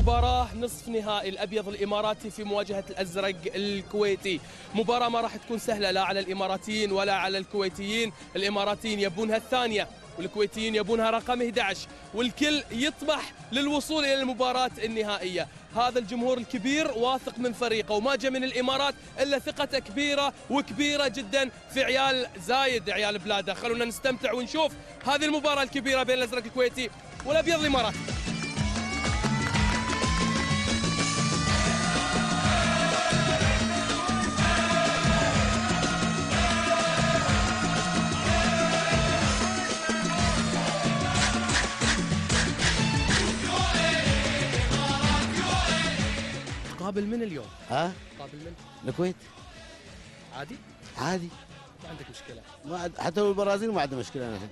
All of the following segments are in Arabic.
مباراة نصف نهائي الأبيض الإماراتي في مواجهة الأزرق الكويتي. مباراة ما راح تكون سهلة لا على الإماراتيين ولا على الكويتيين. الإماراتيين يبونها الثانية والكويتيين يبونها رقم 11، والكل يطمح للوصول إلى المباراة النهائية. هذا الجمهور الكبير واثق من فريقه، وما جاء من الإمارات إلا ثقته كبيرة وكبيرة جدا في عيال زايد، عيال بلاده. خلونا نستمتع ونشوف هذه المباراة الكبيرة بين الأزرق الكويتي والأبيض الإماراتي. قابل من اليوم؟ ها؟ قابل من؟ الكويت. عادي؟ عادي، ما عندك مشكلة؟ حتى لو البرازيل ما عندنا مشكلة نحن.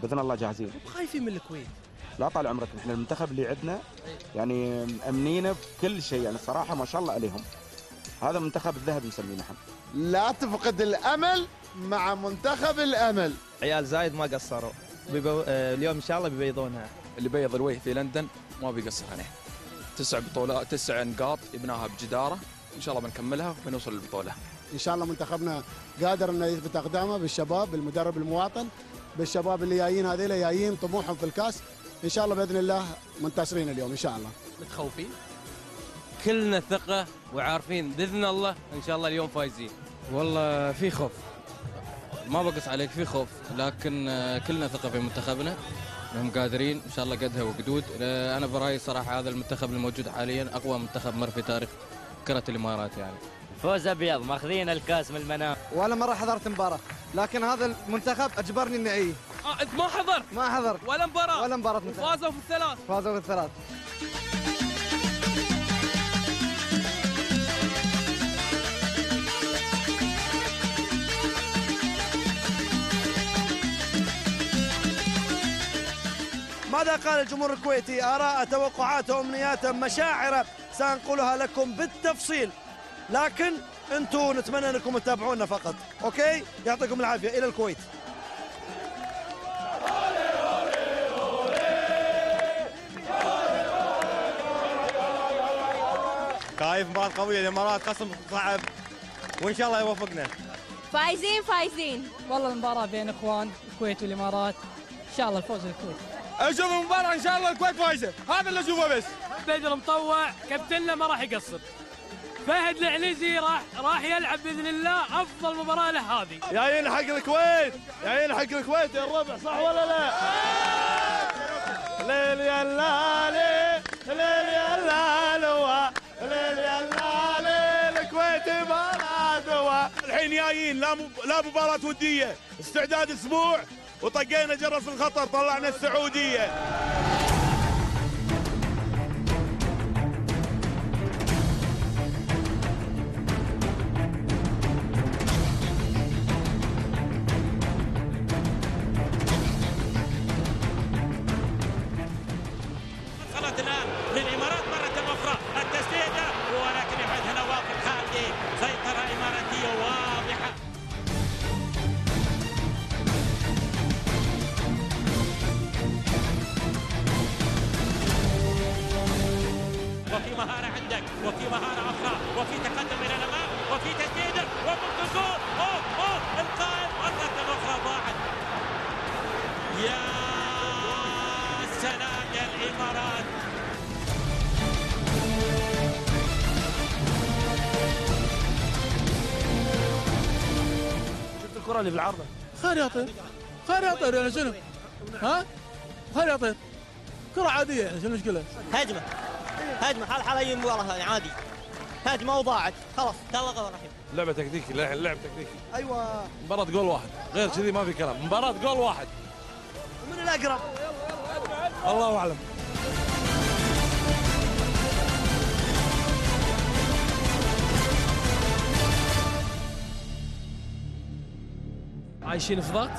باذن الله جاهزين. خايفين من الكويت؟ لا طال عمرك، احنا المنتخب اللي عندنا يعني مأمنينه بكل شيء، يعني الصراحة ما شاء الله عليهم. هذا المنتخب الذهبي نسميه نحن. لا تفقد الأمل مع منتخب الأمل. عيال زايد ما قصروا، اليوم إن شاء الله بيبيضونها. اللي بيض الوجه في لندن ما بيقصر عليه. 9 بطولات، 9 نقاط يبناها بجدارة، إن شاء الله بنكملها وبنوصل للبطولة. إن شاء الله منتخبنا قادر إنه يثبت أقدامه بالشباب، بالمدرب المواطن، بالشباب اللي جايين هذيلا جايين طموحهم في الكاس. إن شاء الله بإذن الله منتصرين اليوم إن شاء الله. متخوفين؟ كلنا ثقة وعارفين بإذن الله إن شاء الله اليوم فايزين. والله في خوف، ما بقص عليك، في خوف، لكن كلنا ثقة في منتخبنا انهم قادرين ان شاء الله قدها وقدود. انا برايي صراحه هذا المنتخب الموجود حاليا اقوى منتخب مر في تاريخ كرة الامارات. يعني فوز ابيض ماخذين الكاس من المنام. ولا مرة حضرت مباراة، لكن هذا المنتخب اجبرني اني اعيه. انت ما حضرت؟ ما حضرت ولا مباراة؟ ولا مباراة. فازوا في الثلاث. فازوا في الثلاث. ماذا قال الجمهور الكويتي؟ آراء، توقعاته، أمنياته، مشاعره سأنقلها لكم بالتفصيل، لكن أنتم نتمنى أنكم تتابعونا فقط. أوكي؟ يعطيكم العافية. إلى الكويت. خايف مباراة قوية، الإمارات خصم صعب وإن شاء الله يوفقنا. فايزين فايزين. والله المباراة بين إخوان الكويت والإمارات، إن شاء الله الفوز للكويت. أشوف المباراة إن شاء الله الكويت فايزة، هذا اللي أشوفه بس. بدر مطوع كابتننا ما راح يقصر. فهد العنزي راح يلعب بإذن الله أفضل مباراة له هذه. جايين حق الكويت، جايين حق الكويت يا الربع، صح ولا لا؟ ليل يا اللالي، ليل يا اللالي، ليل يا اللالي، الكويت ما دوا. الحين جايين لا مباراة ودية، استعداد أسبوع وطقينا جرس الخطر، طلعنا السعودية. وصلت الآن للإمارات مرة أخرى التسديدة، ولكن يبعد هنا نواف الخالدي. سيطرة إماراتية واضحة. وفي مهارة عندك، وفي مهارة أخرى، وفي تقدم إلى الأمام، وفي تسديدة وممكن جول. القائم مرة أخرى ضاعت. يا سلام يا الإمارات. شفت الكرة اللي بالعارضة؟ خير يا طير، خير يا طير، يعني شنو؟ ها؟ خير يا طير، كرة عادية يعني شنو المشكلة؟ هجمة حال هي المباراة عادي، هجمة وضاعت خلاص. الله غفور رحيم. لعبة تكتيكي، لعبة تكتيكي. ايوه، مباراة جول واحد، غير كذي ما في كلام، مباراة جول واحد. من الأقرب؟ الله أعلم. عايشين في ضغط؟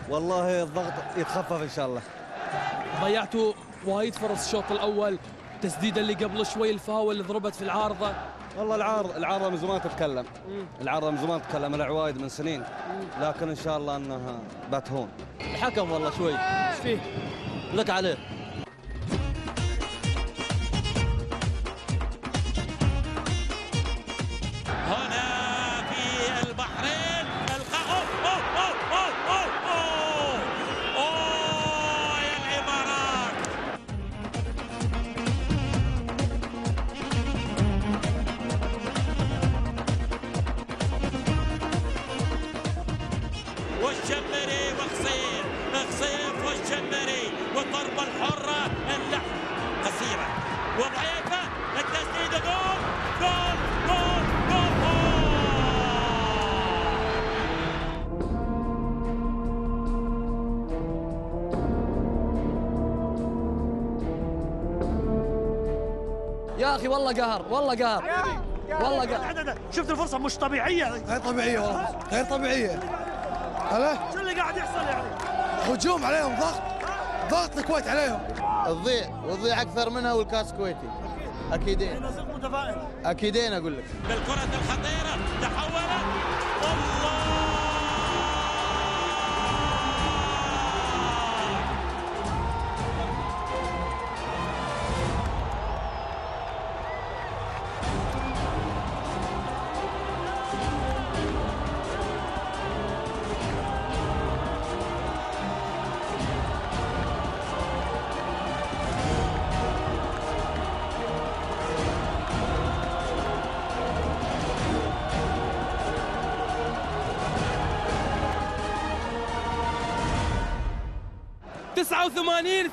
والله الضغط يتخفف ان شاء الله. ضيعتوا وايد فرص الشوط الأول، التسديدة اللي قبل شوي الفاول اللي ضربت في العارضة. والله العارضة من زمان تتكلم، العارضة من زمان تتكلم، العوايد من سنين، لكن ان شاء الله انها بتهون. الحكم والله شوي ايش فيه؟ لك عليه. وضعيفه التسديد جول جول جول جول جول. يا اخي والله قهر والله قهر والله قهر. شفت الفرصه مش طبيعيه، غير طبيعيه والله غير طبيعيه. هلا شو اللي قاعد يحصل يعني؟ هجوم عليهم، ضغط الكويت عليهم. تضيع اكثر منها والكاس كويتي اكيدين. انا صرت متفائل اكيدين اقول لك. بالكره الخطيره تحولت الله.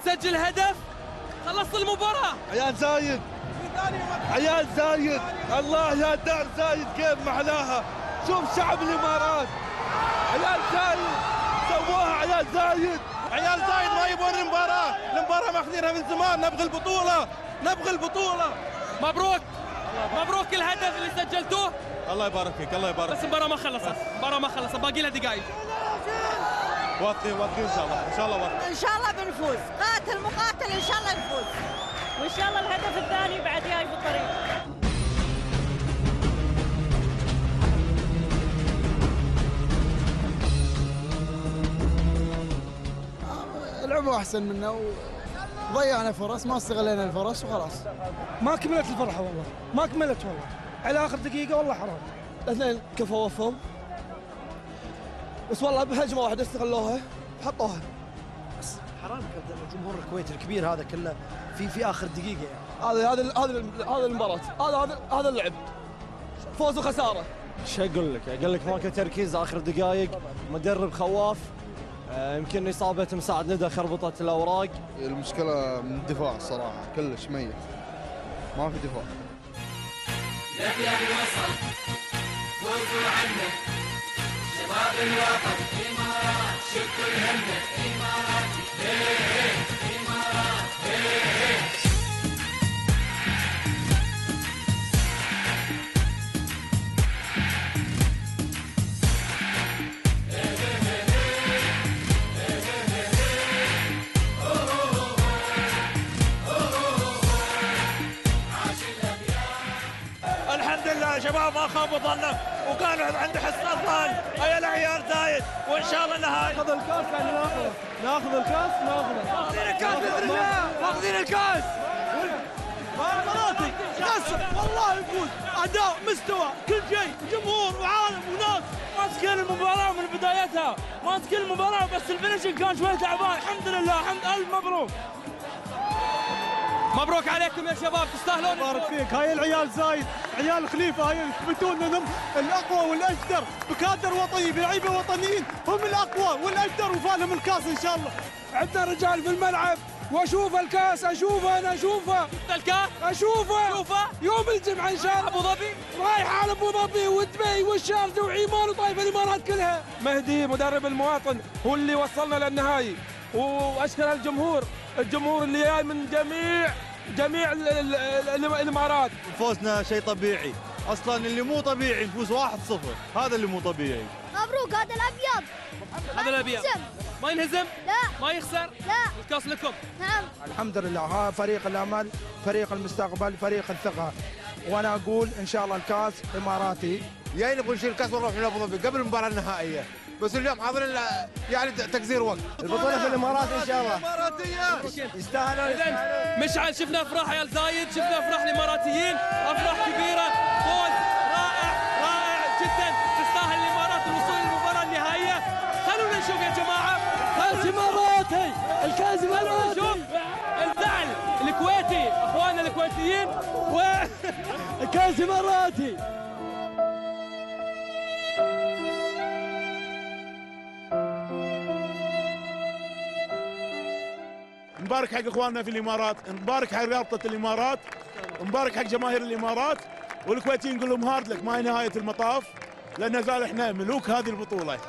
تسجل هدف، خلصت المباراة. عيال زايد عيال زايد، الله يا دار زايد كيف محلاها. شوف شعب الامارات، عيال زايد سووها عيال زايد. عيال زايد ما يبون المباراة ماخذينها من زمان. نبغى البطولة. مبروك الهدف اللي سجلتوه. الله يبارك فيك الله يبارك بس المباراة ما خلصت باقي لها دقائق. واثقين ان شاء الله ان شاء الله بنفوز، قاتل مقاتل ان شاء الله نفوز، وان شاء الله الهدف الثاني بعد جاي في الطريق. لعبوا احسن منا وضيعنا فرص، ما استغلينا الفرص وخلاص. ما كملت الفرحه والله، ما كملت والله، على اخر دقيقه والله حرام. الاثنين كفوا وفهم، بس والله بهجمه واحده استغلوها حطوها. بس حرام الجمهور الكويتي الكبير هذا كله في اخر دقيقه يعني. هذا المباراه، هذا اللعب، فوز وخساره. شو اقول لك ماكو تركيز اخر دقائق، مدرب خواف، يمكن اصابه مساعد ندى خربطت الاوراق. المشكله من الدفاع الصراحه كلش ميت، ما في دفاع. الابيض وصل فوزوا عنا شباب الوطن امارات، شكوا الهمه اماراتي امارات الحمد لله شباب ما خابوا ظننا وكانوا عند حسن الظن. يا العيال زايد وان شاء الله نهاية ناخذ الكاس يعني ناخذ الكاس ماخذين الكاس باذن الله، ماخذين الكاس. مراتي قسم والله يفوز، اداء مستوى كل شيء، جمهور وعالم وناس ماسكين المباراه من بدايتها، ماسكين المباراه بس الفينشنج كان شوي تعبان. الحمد لله الف مبروك. مبروك عليكم يا شباب، تستاهلون. بارك فيك. هاي العيال زايد عيال خليفه، هاي يثبتون انهم الاقوى والاجدر بكادر وطني بلعيبه وطنيين، هم الاقوى والاجدر وفالهم الكاس ان شاء الله. عندنا رجال في الملعب واشوف الكاس، اشوفه الكاس اشوفه يوم الجمعه ان شاء الله. ابو ظبي رايح على ابو ظبي ودبي والشارجه وعمان وطائف الامارات كلها. مهدي مدرب المواطن هو اللي وصلنا للنهائي، واشكر الجمهور اللي جاي من جميع الامارات. فوزنا شيء طبيعي، اصلا اللي مو طبيعي نفوز 1-0، هذا اللي مو طبيعي. مبروك هذا الابيض ما ينهزم لا ما يخسر لا، الكاس لكم. نعم الحمد لله، ها فريق الامل، فريق المستقبل، فريق الثقه، وانا اقول ان شاء الله الكاس اماراتي. يعني نبغى نشيل الكاس ونروح لابو ظبي قبل المباراه النهائيه، بس اليوم حاضرين يعني تكسير وقت. البطوله في الامارات ان شاء الله. يستاهلون. مشعل شفنا افراح عيال زايد، شفنا افراح الاماراتيين، افراح كبيره، فوز رائع جدا. تستاهل الامارات الوصول للمباراه النهائيه. خلونا نشوف يا جماعه. كاس اماراتي، الكاس اماراتي. شوف الزعل الكويتي، اخواننا الكويتيين الكاس اماراتي. نبارك حق اخواننا في الامارات، نبارك حق رابطه الامارات، نبارك حق جماهير الامارات، والكويتيين نقول لهم هارد لك، ما هي نهايه المطاف، لان زال احنا ملوك هذه البطوله.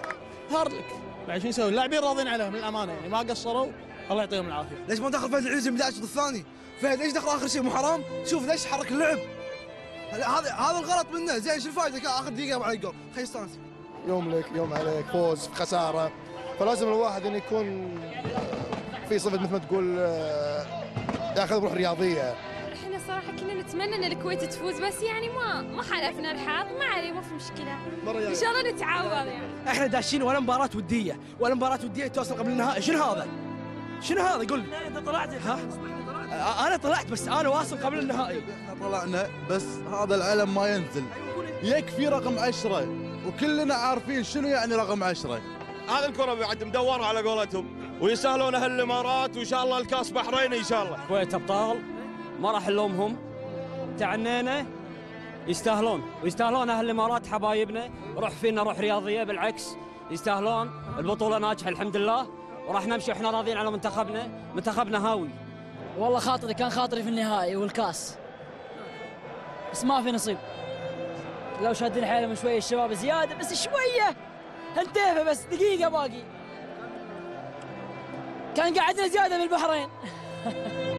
هارد لك بعد شو نسوي؟ اللاعبين راضين عليهم للامانه يعني ما قصروا، الله يعطيهم العافيه. ليش ما دخل فهد العزيزي من الشوط الثاني؟ فهد ليش دخل اخر شيء؟ مو حرام؟ شوف ليش حرك اللعب؟ هذا الغلط منه، زين شو الفائده كان اخر دقيقه على الجول؟ خلي يستانس. يوم لك يوم عليك، فوز خساره، فلازم الواحد انه يكون في صفه مثل ما تقول ياخذ روح رياضيه. احنا صراحه كنا نتمنى ان الكويت تفوز، بس يعني ما حالفنا الحظ، ما عليه، ما في مشكله، ان شاء الله نتعوض يعني. احنا داشين ولا مباراه وديه ولا مباراه وديه توصل قبل النهائي، شنو هذا؟ شنو هذا؟ قول لي. انت طلعت؟ ها؟ انا طلعت بس انا واصل قبل النهائي. احنا طلعنا بس هذا العلم ما ينزل، يكفي رقم 10 وكلنا عارفين شنو يعني رقم 10. هذه الكرة بعد مدورة على قولتهم، ويسالون اهل الامارات، وان شاء الله الكاس بحريني ان شاء الله. الكويت ابطال ما راح نلومهم، تعنينا يستاهلون، ويستاهلون اهل الامارات حبايبنا، روح فينا روح رياضيه، بالعكس يستاهلون، البطوله ناجحه الحمد لله، وراح نمشي واحنا راضيين على منتخبنا هاوي. والله خاطري كان خاطري في النهائي والكاس، بس ما في نصيب. لو شادين حيلهم شويه الشباب زياده، بس شويه هنتيفه، بس دقيقه باقي كان قعدنا زياده من البحرين.